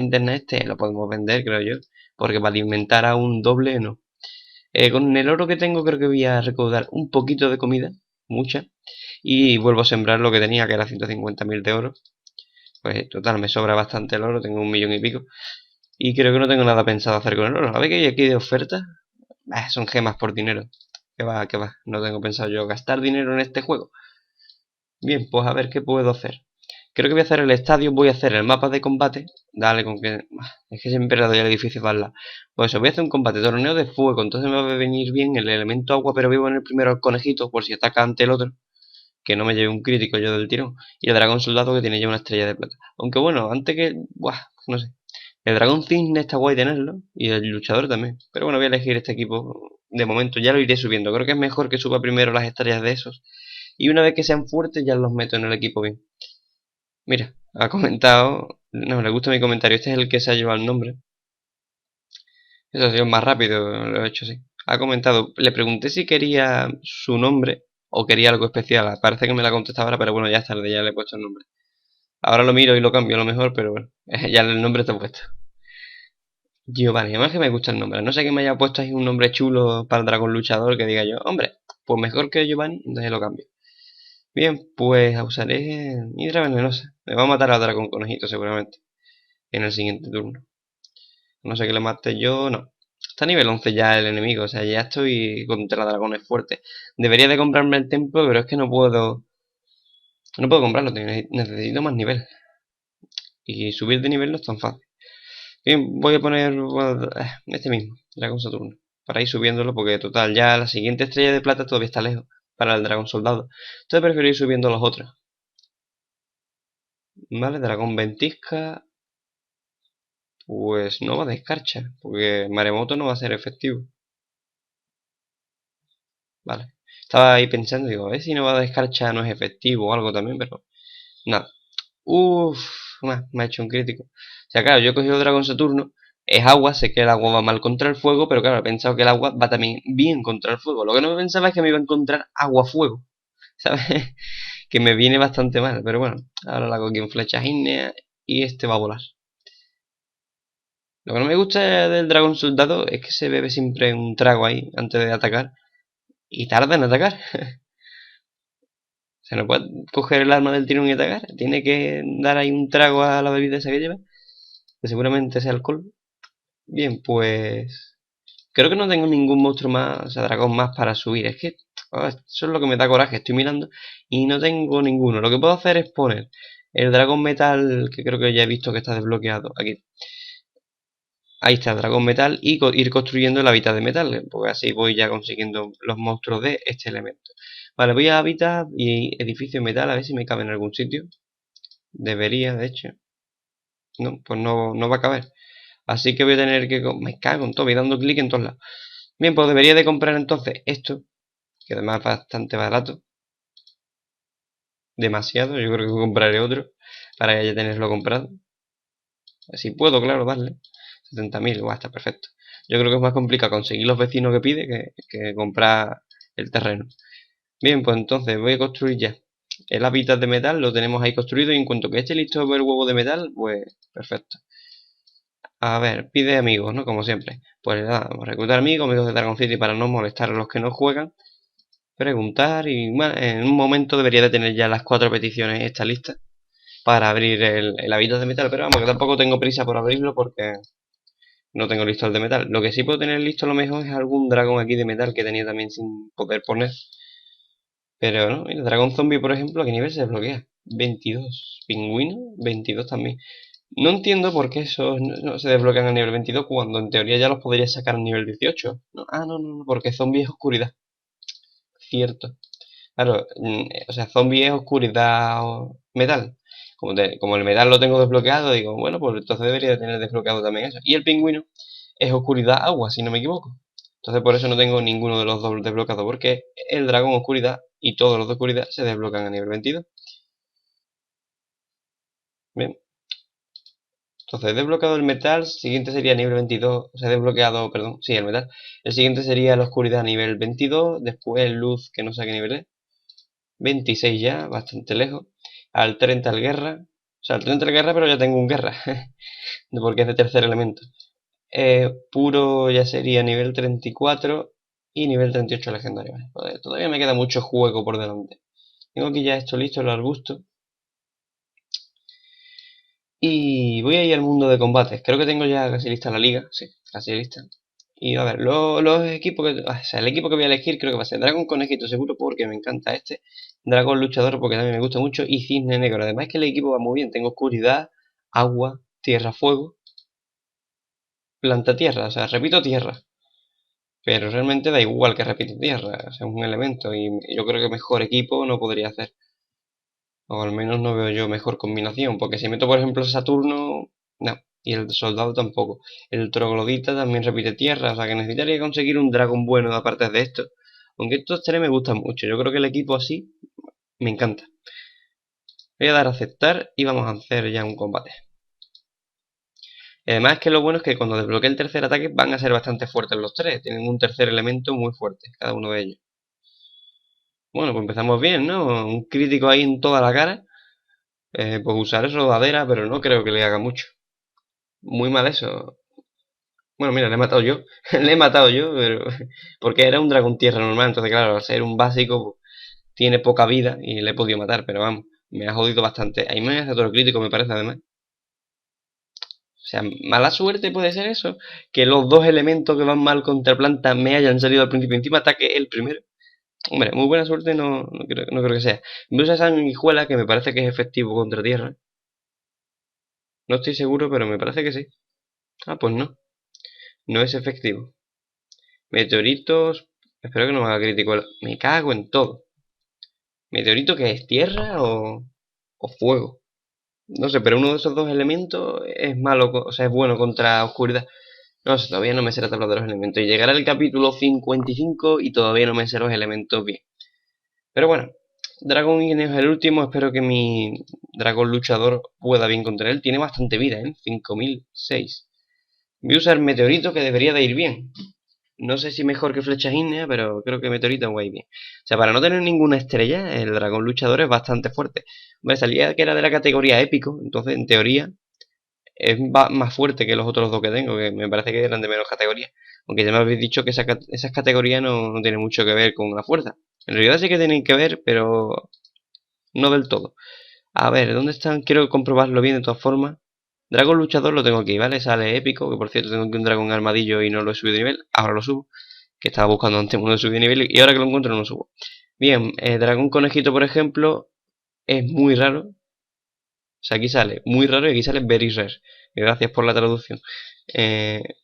linterna este lo podemos vender, creo yo, porque para alimentar a un doble no. Con el oro que tengo creo que voy a recaudar un poquito de comida, mucha, y vuelvo a sembrar lo que tenía, que era 150.000 de oro. Pues total, me sobra bastante el oro, tengo 1 millón y pico. Y creo que no tengo nada pensado hacer con el oro. A ver qué hay aquí de oferta. Son gemas por dinero. Que va, que va. No tengo pensado yo gastar dinero en este juego. Bien, pues a ver qué puedo hacer. Creo que voy a hacer el estadio, voy a hacer el mapa de combate. Dale con que... Es que siempre le doy al edificio para la... Pues eso, voy a hacer un combate, torneo de fuego. Entonces me va a venir bien el elemento agua, pero voy a poner primero al conejito por si ataca ante el otro. Que no me lleve un crítico yo del tirón. Y el dragón soldado que tiene ya una estrella de plata. Aunque bueno, antes que... Buah, no sé. El dragón cisne está guay tenerlo. Y el luchador también. Pero bueno, voy a elegir este equipo. De momento ya lo iré subiendo. Creo que es mejor que suba primero las estrellas de esos. Y una vez que sean fuertes ya los meto en el equipo bien. Mira, ha comentado... No, le gusta mi comentario. Este es el que se ha llevado el nombre. Eso ha sido más rápido, lo he hecho así. Ha comentado, le pregunté si quería su nombre o quería algo especial. Parece que me la contestaba ahora, pero bueno, ya es tarde, ya le he puesto el nombre. Ahora lo miro y lo cambio a lo mejor, pero bueno, ya el nombre está puesto. Giovanni, además que me gusta el nombre. No sé que me haya puesto ahí un nombre chulo para el dragón luchador que diga yo, hombre, pues mejor que Giovanni, entonces lo cambio. Bien, pues usaré hidra venenosa. Me va a matar al dragón conejito seguramente en el siguiente turno. No sé que le mate yo, no. Está a nivel 11 ya el enemigo, o sea, ya estoy contra dragones fuertes. Debería de comprarme el templo, pero es que no puedo... No puedo comprarlo, necesito más nivel. Y subir de nivel no es tan fácil. Bien, voy a poner este mismo, Dragón Saturno, para ir subiéndolo, porque total, ya la siguiente estrella de plata todavía está lejos para el dragón soldado. Entonces prefiero ir subiendo los otros. Vale, dragón ventisca. Pues no va de escarcha, porque maremoto no va a ser efectivo. Vale. Estaba ahí pensando, digo, a ver si no va de escarcha no es efectivo o algo también, pero nada. Uff, me ha hecho un crítico. O sea, claro, yo he cogido Dragón Saturno, es agua, sé que el agua va mal contra el fuego, pero claro, he pensado que el agua va también bien contra el fuego. Lo que no pensaba es que me iba a encontrar agua-fuego, ¿sabes? Que me viene bastante mal, pero bueno, ahora la hago aquí en flechas ígneas y este va a volar. Lo que no me gusta del dragón soldado es que se bebe siempre un trago ahí antes de atacar y tarda en atacar. Se no puede coger el arma del tirón y atacar, tiene que dar ahí un trago a la bebida esa que lleva, que seguramente sea alcohol. Bien, pues creo que no tengo ningún monstruo más, o sea, dragón más para subir. Es que eso es lo que me da coraje. Estoy mirando y no tengo ninguno. Lo que puedo hacer es poner el dragón metal, que creo que ya he visto que está desbloqueado. Aquí. Ahí está el dragón metal y ir construyendo el hábitat de metal, porque así voy ya consiguiendo los monstruos de este elemento. Vale, voy a hábitat y edificio metal a ver si me cabe en algún sitio. Debería, de hecho. No, pues no va a caber. Así que voy a tener que... Me cago en todo, voy dando clic en todos lados. Bien, pues debería de comprar entonces esto, que además es bastante barato. Demasiado, yo creo que compraré otro para ya tenerlo comprado. Si puedo, claro, darle. 70.000, está perfecto. Yo creo que es más complicado conseguir los vecinos que pide que comprar el terreno. Bien, pues entonces voy a construir ya. El hábitat de metal lo tenemos ahí construido y en cuanto que esté listo el huevo de metal, pues perfecto. A ver, pide amigos, ¿no? Como siempre. Pues nada, reclutar amigos de Dragon City para no molestar a los que no juegan. Preguntar y bueno, en un momento debería de tener ya las 4 peticiones esta lista para abrir el hábitat de metal. Pero vamos, que tampoco tengo prisa por abrirlo porque no tengo listo el de metal. Lo que sí puedo tener listo a lo mejor es algún dragón aquí de metal que tenía también sin poder poner. Pero no, el dragón zombie, por ejemplo, ¿a qué nivel se desbloquea? 22. Pingüino, 22 también. No entiendo por qué esos no se desbloquean a nivel 22 cuando en teoría ya los podría sacar a nivel 18. No, no, porque zombie es oscuridad. Cierto. Claro, o sea, zombie es oscuridad metal. Como el metal lo tengo desbloqueado, digo, bueno, pues entonces debería de tener desbloqueado también eso. Y el pingüino es oscuridad agua, si no me equivoco. Entonces por eso no tengo ninguno de los dos desbloqueados, porque el dragón oscuridad y todos los de oscuridad se desbloquean a nivel 22. Bien. Entonces he desbloqueado el metal, siguiente sería nivel 22, o sea, he desbloqueado, perdón, sí, el metal. El siguiente sería la oscuridad a nivel 22, después luz, que no sé a qué nivel es. 26 ya, bastante lejos. Al 30 el guerra. O sea, el tren de la guerra, pero ya tengo un guerra. Porque es de tercer elemento. Puro ya sería nivel 34 y nivel 38 legendario. Vale. Joder, todavía me queda mucho juego por delante. Tengo aquí ya esto listo, el arbusto. Y voy a ir al mundo de combates. Creo que tengo ya casi lista la liga. Sí, casi lista. Y a ver, los equipos que... O sea, el equipo que voy a elegir creo que va a ser Dragón Conejito seguro porque me encanta este. Dragón Luchador porque también me gusta mucho. Y Cisne Negro. Además es que el equipo va muy bien. Tengo oscuridad, agua, tierra, fuego, planta, tierra. O sea, repito tierra. Pero realmente da igual que repito tierra. O sea, es un elemento. Y yo creo que mejor equipo no podría hacer. O al menos no veo yo mejor combinación. Porque si meto, por ejemplo, Saturno, no. Y el soldado tampoco. El troglodita también repite tierra. O sea que necesitaría conseguir un dragón bueno aparte de esto. Aunque estos tres me gustan mucho. Yo creo que el equipo así me encanta. Voy a dar a aceptar y vamos a hacer ya un combate. Y además es que lo bueno es que cuando desbloquee el tercer ataque van a ser bastante fuertes los tres. Tienen un tercer elemento muy fuerte, cada uno de ellos. Bueno, pues empezamos bien, ¿no? Un crítico ahí en toda la cara. Pues usaré rodadera, pero no creo que le haga mucho. Muy mal eso. Bueno, mira, le he matado yo. Le he matado yo, pero... porque era un dragón tierra normal. Entonces, claro, al ser un básico, pues, tiene poca vida y le he podido matar. Pero vamos, me ha jodido bastante. Ahí me hace otro crítico, me parece, además. O sea, mala suerte puede ser eso. Que los dos elementos que van mal contra planta me hayan salido al principio. Encima ataque el primero. Hombre, muy buena suerte no creo que sea. Me usa sanguijuela, que me parece que es efectivo contra tierra. No estoy seguro, pero me parece que sí. Ah, pues no. No es efectivo. Meteoritos. Espero que no me haga crítico. Me cago en todo. ¿Meteorito que es tierra o fuego? No sé, pero uno de esos dos elementos es malo, o sea, es bueno contra oscuridad. No sé, todavía no me sé la tabla de los elementos. Y llegará el capítulo 55 y todavía no me sé los elementos bien. Pero bueno, Dragón Igneos es el último. Espero que mi dragón luchador pueda bien contra él. Tiene bastante vida, ¿eh? 5006. Voy a usar meteorito que debería de ir bien. No sé si mejor que flechas ígneas, pero creo que meteorito va a ir bien. O sea, para no tener ninguna estrella, el dragón luchador es bastante fuerte. Hombre, salía que era de la categoría épico, entonces en teoría es más fuerte que los otros dos que tengo, que me parece que eran de menos categoría. Aunque ya me habéis dicho que esas categorías no tienen mucho que ver con la fuerza. En realidad sí que tienen que ver, pero no del todo. A ver, ¿dónde están? Quiero comprobarlo bien de todas formas. Dragón luchador lo tengo aquí, ¿vale? Sale épico, que por cierto tengo aquí un dragón armadillo y no lo he subido de nivel. Ahora lo subo, que estaba buscando antes uno de subir de nivel y ahora que lo encuentro no lo subo. Bien, dragón conejito, por ejemplo, es muy raro. O sea, aquí sale muy raro y aquí sale very rare. Y gracias por la traducción.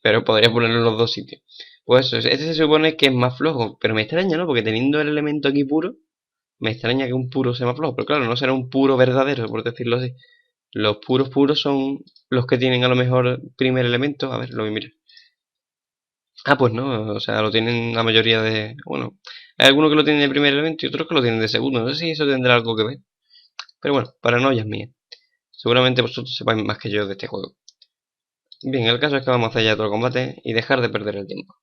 Pero podría ponerlo en los dos sitios. Pues eso, este se supone que es más flojo, pero me extraña, ¿no? Porque teniendo el elemento aquí puro, me extraña que un puro sea más flojo. Pero claro, no será un puro verdadero, por decirlo así. Los puros puros son los que tienen a lo mejor primer elemento. A ver, lo voy a mirar. Ah, pues no, o sea, lo tienen la mayoría de... Bueno, hay algunos que lo tienen de primer elemento y otros que lo tienen de segundo. No sé si eso tendrá algo que ver. Pero bueno, paranoias mías. Seguramente vosotros sepáis más que yo de este juego. Bien, el caso es que vamos a hacer ya otro combate y dejar de perder el tiempo.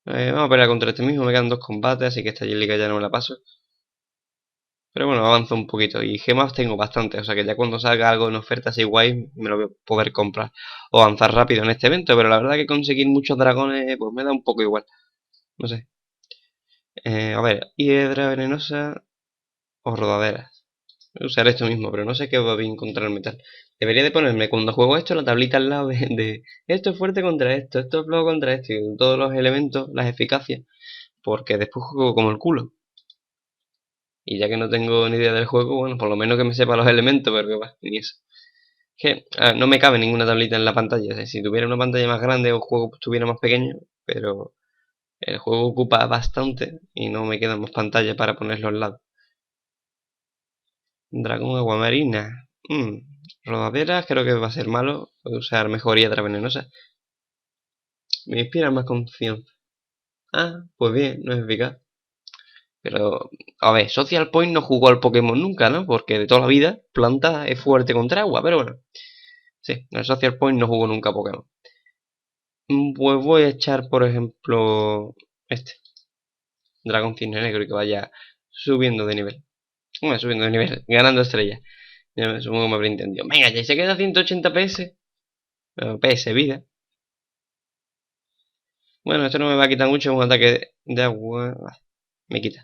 Vamos a pelear contra este mismo, me quedan dos combates, así que esta liga ya no me la paso. Pero bueno, avanzo un poquito. Y gemas tengo bastante, o sea que ya cuando salga algo en oferta así guay, me lo voy a poder comprar. O avanzar rápido en este evento, pero la verdad que conseguir muchos dragones, pues me da un poco igual. No sé. A ver, hiedra venenosa o rodaderas. Voy a usar esto mismo, pero no sé qué va a encontrar el metal. Debería de ponerme cuando juego esto la tablita al lado de esto es fuerte contra esto es flojo contra esto, y todos los elementos, las eficacias, porque después juego como el culo. Y ya que no tengo ni idea del juego, bueno, por lo menos que me sepa los elementos, pero que va, ni eso. Que no me cabe ninguna tablita en la pantalla. O sea, si tuviera una pantalla más grande o el juego estuviera más pequeño, pero el juego ocupa bastante y no me queda más pantalla para ponerlo al lado. Dragón aguamarina. Rodaderas creo que va a ser malo. Voy a usar mejor hiedra venenosa. Me inspira más confianza. Ah, pues bien, no es eficaz. Pero, a ver, Social Point no jugó al Pokémon nunca, ¿no? Porque de toda la vida, planta es fuerte contra agua, pero bueno. Sí, el Social Point no jugó nunca a Pokémon. Pues voy a echar, por ejemplo, este. Dragón Cisne Negro y que vaya subiendo de nivel. Bueno, subiendo de nivel, ganando estrellas. Ya me supongo que me habré entendido. Venga, ya se queda 180 PS. PS, vida. Bueno, esto no me va a quitar mucho, es un ataque de agua. Me quita.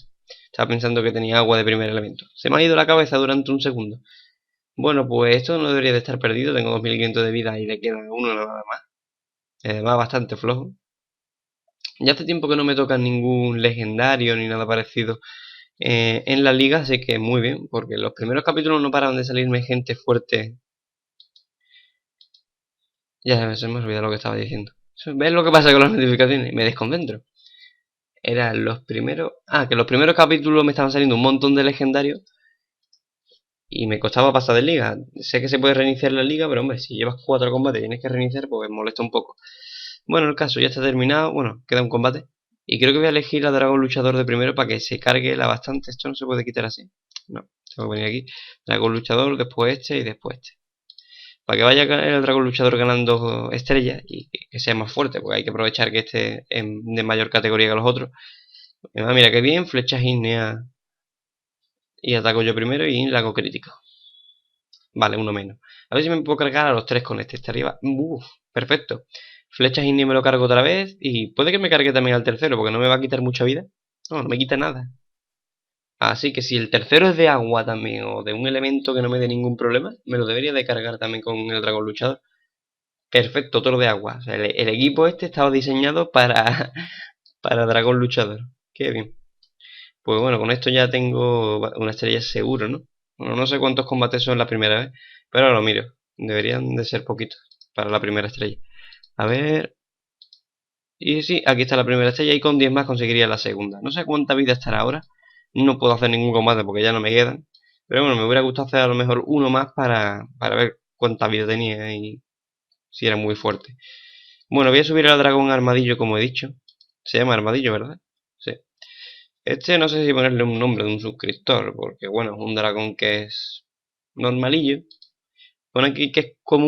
Estaba pensando que tenía agua de primer elemento. Se me ha ido la cabeza durante un segundo. Bueno, pues esto no debería de estar perdido. Tengo 2500 de vida y le queda uno nada más. Va bastante flojo. Ya hace tiempo que no me tocan ningún legendario ni nada parecido en la liga, así que muy bien, porque en los primeros capítulos no paraban de salirme gente fuerte. Ya se me ha olvidado lo que estaba diciendo. ¿Ves lo que pasa con las notificaciones? Me desconcentro. Eran los primeros... Ah, que los primeros capítulos me estaban saliendo un montón de legendarios y me costaba pasar de liga. Sé que se puede reiniciar la liga, pero hombre, si llevas 4 combates y tienes que reiniciar, pues me molesta un poco. Bueno, el caso ya está terminado. Bueno, queda un combate. Y creo que voy a elegir a Dragón Luchador de primero para que se cargue la bastante. Esto no se puede quitar así. No, tengo que venir aquí. Dragón Luchador, después este y después este. Para que vaya el Dragón Luchador ganando estrellas y que sea más fuerte, porque hay que aprovechar que esté de mayor categoría que los otros. Mira que bien, flechas ígneas y ataco yo primero y la hago crítico. Vale, uno menos. A ver si me puedo cargar a los 3 con este. Este arriba. Uf, perfecto. Flechas ígneas me lo cargo otra vez y puede que me cargue también al tercero porque no me va a quitar mucha vida. No, no me quita nada. Así que si el tercero es de agua también o de un elemento que no me dé ningún problema, me lo debería de cargar también con el dragón luchador. Perfecto, todo de agua. O sea, el equipo este estaba diseñado para, para dragón luchador. Qué bien. Pues bueno, con esto ya tengo una estrella seguro, ¿no? Bueno, no sé cuántos combates son la primera vez, pero ahora lo miro. Deberían de ser poquitos para la primera estrella. A ver... Y sí, aquí está la primera estrella y con 10 más conseguiría la segunda. No sé cuánta vida estará ahora. No puedo hacer ningún combate porque ya no me quedan. Pero bueno, me hubiera gustado hacer a lo mejor uno más para ver cuánta vida tenía y si era muy fuerte. Bueno, voy a subir al dragón armadillo como he dicho. Se llama armadillo, ¿verdad? Sí. Este no sé si ponerle un nombre de un suscriptor, porque bueno, es un dragón que es normalillo. Pone aquí que es común.